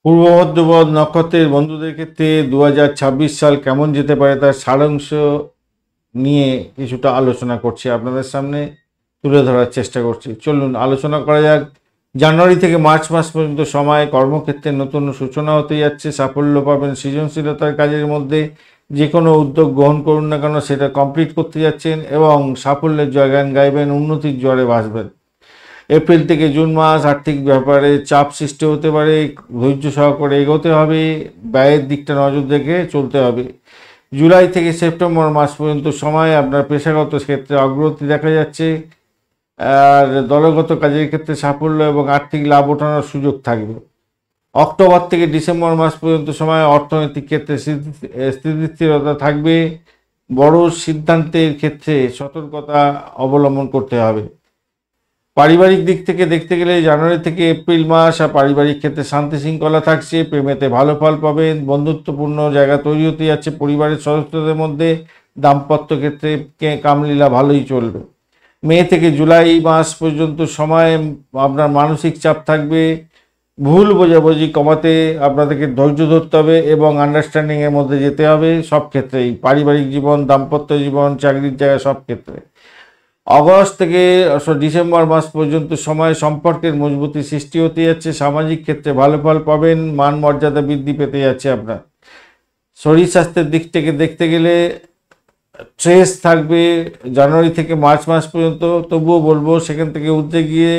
পূর্ব ভদ্রপদ নক্ষত্রের বন্ধুদের ক্ষেত্রে 2026 সাল কেমন যেতে পারে তার সারাংশ নিয়ে কিছুটা আলোচনা করছি, আপনাদের সামনে তুলে ধরার চেষ্টা করছি। চলুন আলোচনা করা যাক। জানুয়ারি থেকে মার্চ মাস পর্যন্ত সময় কর্মক্ষেত্রে নতুন সূচনা হতে যাচ্ছে। সাফল্য পাবেন সৃজনশীলতার কাজের মধ্যে। যে কোনো উদ্যোগ গ্রহণ করুন না কেন সেটা কমপ্লিট করতে যাচ্ছেন এবং সাফল্যের জয়গান গাইবেন, উন্নতির জোয়ারে ভাসবেন। এপ্রিল থেকে জুন মাস আর্থিক ব্যাপারে চাপ সৃষ্টি হতে পারে, ধৈর্য সহকারে এগোতে হবে, ব্যয়ের দিকটা নজর রেখে চলতে হবে। জুলাই থেকে সেপ্টেম্বর মাস পর্যন্ত সময় আপনার পেশাগত ক্ষেত্রে অগ্রগতি দেখা যাচ্ছে, আর দলগত কাজের ক্ষেত্রে সাফল্য এবং আর্থিক লাভ ওঠানোর সুযোগ থাকবে। অক্টোবর থেকে ডিসেম্বর মাস পর্যন্ত সময় অর্থনৈতিক ক্ষেত্রে স্থিতিশীলতা থাকবে। বড় সিদ্ধান্তের ক্ষেত্রে সতর্কতা অবলম্বন করতে হবে। পারিবারিক দিক থেকে দেখতে গেলে জানুয়ারি থেকে এপ্রিল মাস আর পারিবারিক ক্ষেত্রে শান্তি শৃঙ্খলা থাকছে, প্রেমেতে ভালো ফল পাবেন, বন্ধুত্বপূর্ণ জায়গা তৈরি হতে যাচ্ছে পরিবারের সদস্যদের মধ্যে। দাম্পত্য ক্ষেত্রে কামলীলা ভালোই চলবে। মে থেকে জুলাই মাস পর্যন্ত সময় আপনার মানসিক চাপ থাকবে। ভুল বোঝাবুঝি কমাতে আপনাদেরকে ধৈর্য ধরতে হবে এবং আন্ডারস্ট্যান্ডিংয়ের মধ্যে যেতে হবে সব ক্ষেত্রেই, পারিবারিক জীবন, দাম্পত্য জীবন, চাকরির জায়গা সব ক্ষেত্রে। অগস্ট থেকে ডিসেম্বর মাস পর্যন্ত সময় সম্পর্কের মজবুতি সৃষ্টি হতে যাচ্ছে, সামাজিক ক্ষেত্রে ভালো ফল পাবেন, মান মর্যাদা বৃদ্ধি পেতে যাচ্ছে আপনার। শরীর স্বাস্থ্যের দিক থেকে দেখতে গেলে স্ট্রেস থাকবে জানুয়ারি থেকে মার্চ মাস পর্যন্ত, তবুও বলবো সেখান থেকে উঠতে গিয়ে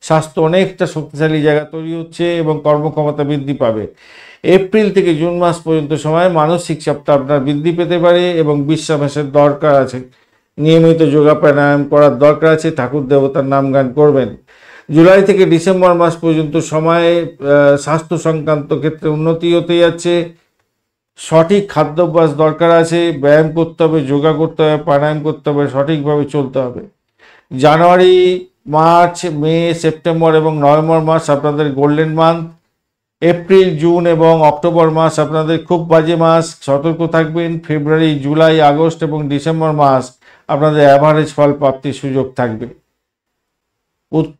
স্বাস্থ্য অনেকটা শক্তিশালী জায়গা তৈরি হচ্ছে এবং কর্মক্ষমতা বৃদ্ধি পাবে। এপ্রিল থেকে জুন মাস পর্যন্ত সময় মানসিক চাপটা আপনার বৃদ্ধি পেতে পারে এবং বিশ্বাসের দরকার আছে। নিয়মিত যোগা প্রাণায়াম করার দরকার আছে, ঠাকুর দেবতার নাম গান করবেন। জুলাই থেকে ডিসেম্বর মাস পর্যন্ত সময়ে স্বাস্থ্য সংক্রান্ত ক্ষেত্রে উন্নতি হতে যাচ্ছে। সঠিক খাদ্যাভ্যাস দরকার আছে, ব্যায়াম করতে হবে, যোগা করতে হবে, প্রাণায়াম করতে হবে, সঠিকভাবে চলতে হবে। জানুয়ারি, মার্চ, মে, সেপ্টেম্বর এবং নভেম্বর মাস আপনাদের গোল্ডেন মান্থ। এপ্রিল, জুন এবং অক্টোবর মাস আপনাদের খুব বাজে মাস, সতর্ক থাকবেন। ফেব্রুয়ারি, জুলাই, আগস্ট এবং ডিসেম্বর মাস আপনাদের অ্যাভারেজ ফল প্রাপ্তির সুযোগ থাকবে।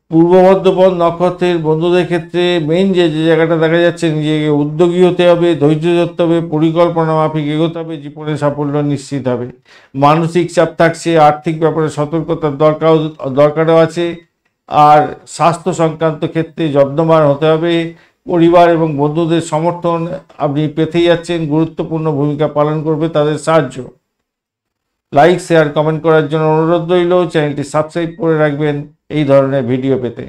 পূর্ব বর্ধমান নক্ষত্রের বন্ধুদের ক্ষেত্রে মেইন যে জায়গাটা দেখা যাচ্ছে, নিজেকে উদ্যোগী হতে হবে, ধৈর্য ধরতে হবে, পরিকল্পনা মাফিক এগোতে হবে, জীবনে সাফল্য নিশ্চিত হবে। মানসিক চাপ থাকছে, আর্থিক ব্যাপারে সতর্কতার দরকারও আছে, আর স্বাস্থ্য সংক্রান্ত ক্ষেত্রে যত্নবান হতে হবে। পরিবার এবং বন্ধুদের সমর্থন আপনি পেতেই যাচ্ছেন, গুরুত্বপূর্ণ ভূমিকা পালন করবে তাদের সাহায্য। লাইক, শেয়ার, কমেন্ট করার জন্য অনুরোধ রইল। চ্যানেলটি সাবস্ক্রাইব করে রাখবেন এই ধরনের ভিডিও পেতে।